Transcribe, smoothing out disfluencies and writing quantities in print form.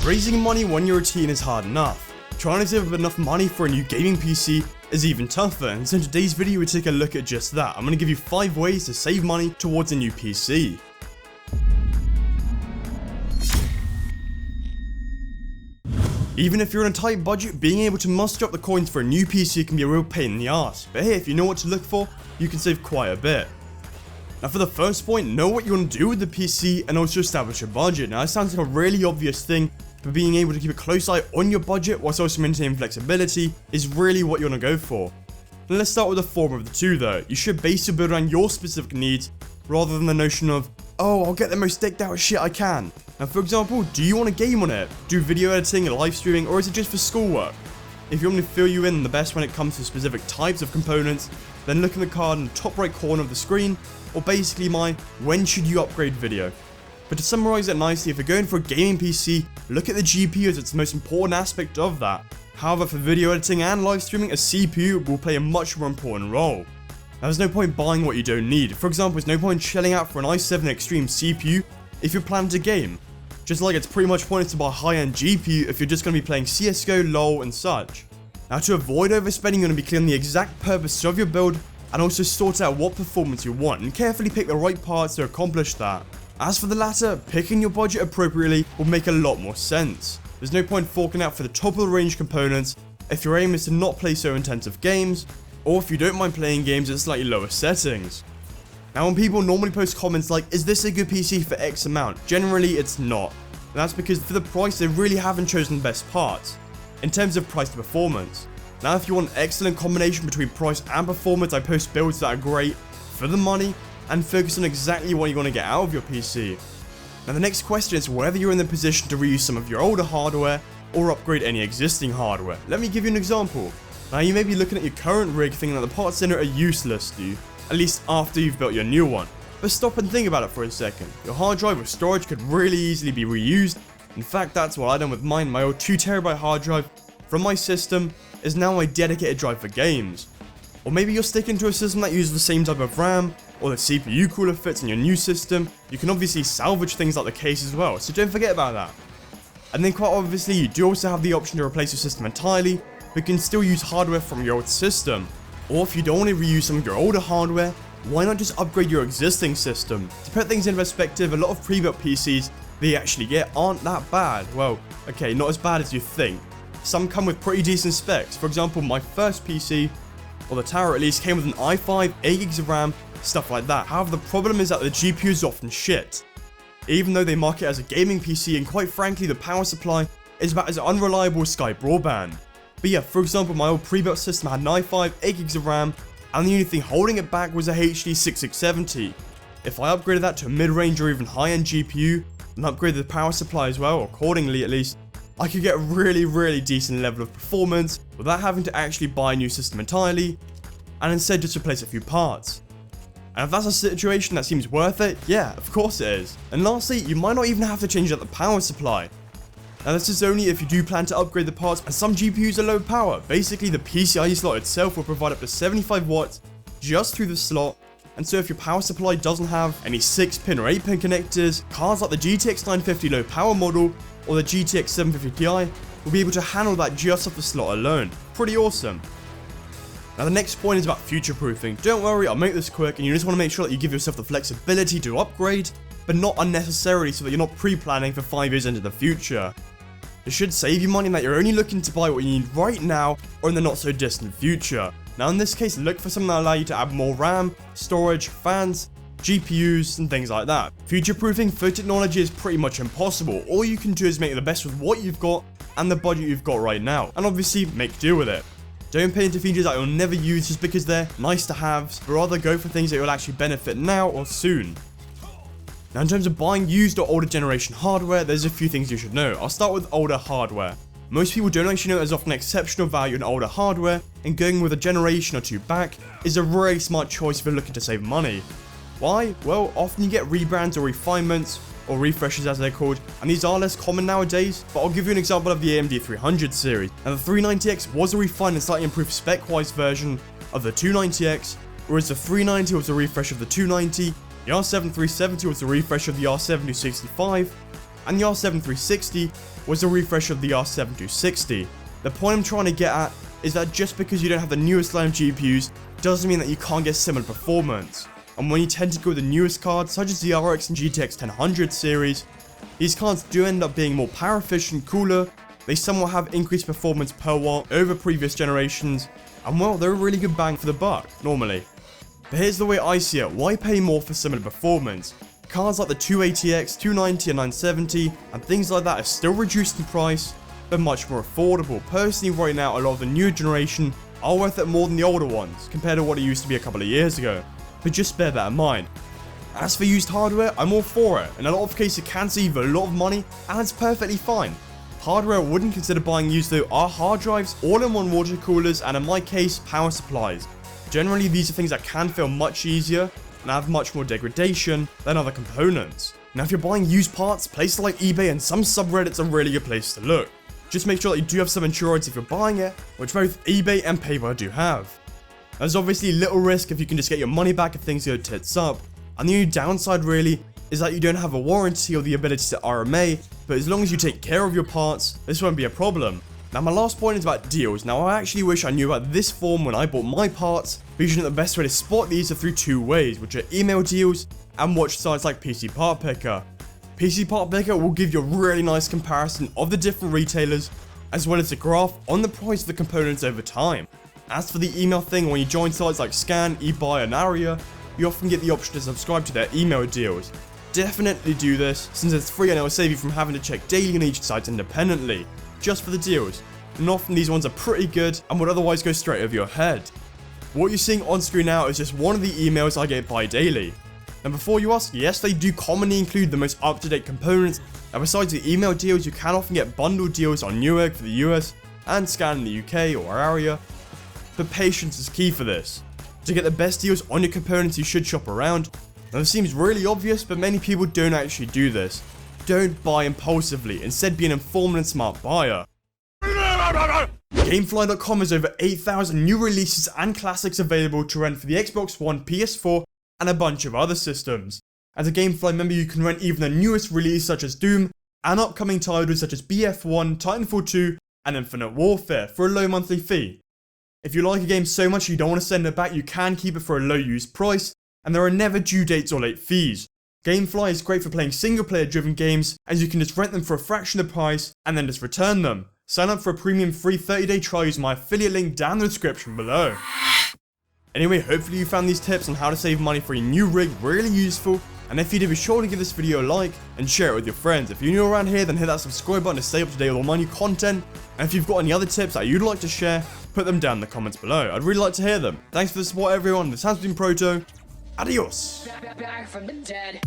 Raising money when you're a teen is hard enough. Trying to save up enough money for a new gaming PC is even tougher, and so in today's video we take a look at just that. I'm going to give you 5 ways to save money towards a new PC. Even if you're on a tight budget, being able to muster up the coins for a new PC can be a real pain in the ass, but hey, if you know what to look for, you can save quite a bit. Now for the first point, know what you want to do with the PC and also establish a budget. Now that sounds like a really obvious thing, but being able to keep a close eye on your budget whilst also maintaining flexibility is really what you want to go for. Now let's start with the former of the two though. You should base your build around your specific needs rather than the notion of, oh, I'll get the most decked out shit I can. Now for example, do you want to game on it, do video editing and live streaming, or is it just for schoolwork? If you want me to fill you in the best when it comes to specific types of components, then look in the card in the top right corner of the screen, or basically my when should you upgrade video. But to summarize it nicely, if you're going for a gaming PC, look at the GPU as it's the most important aspect of that. However, for video editing and live streaming, a CPU will play a much more important role. Now, there's no point buying what you don't need. For example, there's no point shelling out for an i7 Extreme CPU if you're planning to game. Just like it's pretty much pointless to buy a high-end GPU if you're just going to be playing CSGO, LoL and such. Now to avoid overspending, you're going to be clear on the exact purpose of your build and also sort out what performance you want and carefully pick the right parts to accomplish that. As for the latter, picking your budget appropriately will make a lot more sense. There's no point forking out for the top of the range components if your aim is to not play so intensive games, or if you don't mind playing games at slightly lower settings. Now when people normally post comments like, is this a good PC for X amount? Generally it's not. And that's because for the price they really haven't chosen the best parts, in terms of price to performance. Now if you want an excellent combination between price and performance, I post builds that are great for the money and focus on exactly what you want to get out of your PC. Now the next question is whether you're in the position to reuse some of your older hardware or upgrade any existing hardware. Let me give you an example. Now you may be looking at your current rig thinking that the parts in it are useless to you, at least after you've built your new one. But stop and think about it for a second. Your hard drive or storage could really easily be reused. In fact, that's what I done with mine. My old 2TB hard drive from my system is now my dedicated drive for games. Or maybe you're sticking to a system that uses the same type of RAM, or the CPU cooler fits in your new system. You can obviously salvage things like the case as well, so don't forget about that. And then quite obviously you do also have the option to replace your system entirely, but you can still use hardware from your old system. Or if you don't want to reuse some of your older hardware, why not just upgrade your existing system? To put things in perspective, a lot of pre-built PCs they actually get aren't that bad. Well, okay, not as bad as you think. Some come with pretty decent specs. For example, my first PC, or the tower at least, came with an i5, 8GB of RAM, stuff like that. However, the problem is that the GPU is often shit. Even though they market it as a gaming PC, and quite frankly the power supply is about as unreliable as Sky Broadband. But yeah, for example, my old pre-built system had an i5, 8GB of RAM, and the only thing holding it back was a HD 6670. If I upgraded that to a mid-range or even high-end GPU, and upgraded the power supply as well, accordingly at least, I could get a really decent level of performance without having to actually buy a new system entirely, and instead just replace a few parts. And if that's a situation that seems worth it, yeah, of course it is. And lastly, you might not even have to change out the power supply. Now this is only if you do plan to upgrade the parts, and some GPUs are low power. Basically the PCIe slot itself will provide up to 75 watts just through the slot, and so if your power supply doesn't have any 6-pin or 8-pin connectors, cards like the GTX 950 low power model or the GTX 750 Ti will be able to handle that just off the slot alone. Pretty awesome. Now the next point is about future-proofing. Don't worry, I'll make this quick, and you just want to make sure that you give yourself the flexibility to upgrade, but not unnecessarily so that you're not pre-planning for 5 years into the future. It should save you money in that you're only looking to buy what you need right now or in the not so distant future. Now in this case, look for something that will allow you to add more RAM, storage, fans, GPUs and things like that. Future-proofing for technology is pretty much impossible. All you can do is make the best with what you've got and the budget you've got right now, and obviously make do with it. Don't pay into features that you'll never use just because they're nice to haves, but rather go for things that will actually benefit now or soon. Now in terms of buying used or older generation hardware, there's a few things you should know. I'll start with older hardware. Most people don't actually know there's often exceptional value in older hardware, and going with a generation or two back is a really smart choice if you're looking to save money. Why? Well, often you get rebrands or refinements, or refreshes as they're called, and these are less common nowadays, but I'll give you an example of the AMD 300 series. Now the 390X was a refined and slightly improved spec-wise version of the 290X, whereas the 390 was a refresh of the 290, the R7 370 was a refresh of the R7 265, and the R7 360 was a refresh of the R7 260. The point I'm trying to get at is that just because you don't have the newest line of GPUs doesn't mean that you can't get similar performance. And when you tend to go with the newest cards such as the RX and GTX 1000 series, these cards do end up being more power efficient, cooler, they somewhat have increased performance per watt over previous generations, and well, they're a really good bang for the buck, normally. But here's the way I see it, why pay more for similar performance? Cards like the 280X, 290 and 970 and things like that are still reduced in price, but much more affordable. Personally right now, a lot of the newer generation are worth it more than the older ones, compared to what it used to be a couple of years ago. But just bear that in mind. As for used hardware, I'm all for it. In a lot of cases it can save a lot of money, and it's perfectly fine. Hardware I wouldn't consider buying used though are hard drives, all-in-one water coolers, and in my case, power supplies. Generally these are things that can fail much easier, and have much more degradation than other components. Now if you're buying used parts, places like eBay and some subreddits are a really good place to look. Just make sure that you do have some insurance if you're buying it, which both eBay and PayPal do have. There's obviously little risk if you can just get your money back if things go tits up, and the only downside really is that you don't have a warranty or the ability to RMA, but as long as you take care of your parts, this won't be a problem. Now my last point is about deals. Now I actually wish I knew about this form when I bought my parts, because you know the best way to spot these are through two ways, which are email deals and watch sites like PC Part Picker. PC Part Picker will give you a really nice comparison of the different retailers, as well as a graph on the price of the components over time. As for the email thing, when you join sites like Scan, eBuy and Aria, you often get the option to subscribe to their email deals. Definitely do this, since it's free and it will save you from having to check daily on each site independently, just for the deals, and often these ones are pretty good and would otherwise go straight over your head. What you're seeing on screen now is just one of the emails I get bi-daily. And before you ask, yes, they do commonly include the most up-to-date components, and besides the email deals, you can often get bundled deals on Newegg for the US, and Scan in the UK or Aria, but patience is key for this. To get the best deals on your components, you should shop around. Now this seems really obvious, but many people don't actually do this. Don't buy impulsively, instead be an informed and smart buyer. Gamefly.com has over 8,000 new releases and classics available to rent for the Xbox One, PS4, and a bunch of other systems. As a Gamefly member, you can rent even the newest releases such as Doom, and upcoming titles such as BF1, Titanfall 2, and Infinite Warfare for a low monthly fee. If you like a game so much you don't want to send it back, you can keep it for a low used price, and there are never due dates or late fees. Gamefly is great for playing single player driven games, as you can just rent them for a fraction of the price and then just return them. Sign up for a premium free 30-day trial using my affiliate link down in the description below. Anyway, hopefully you found these tips on how to save money for your new rig really useful, and if you did, be sure to give this video a like and share it with your friends. If you're new around here, then hit that subscribe button to stay up to date with all my new content, and if you've got any other tips that you'd like to share, put them down in the comments below. I'd really like to hear them. Thanks for the support everyone, this has been Proto. Adios! Back from the dead.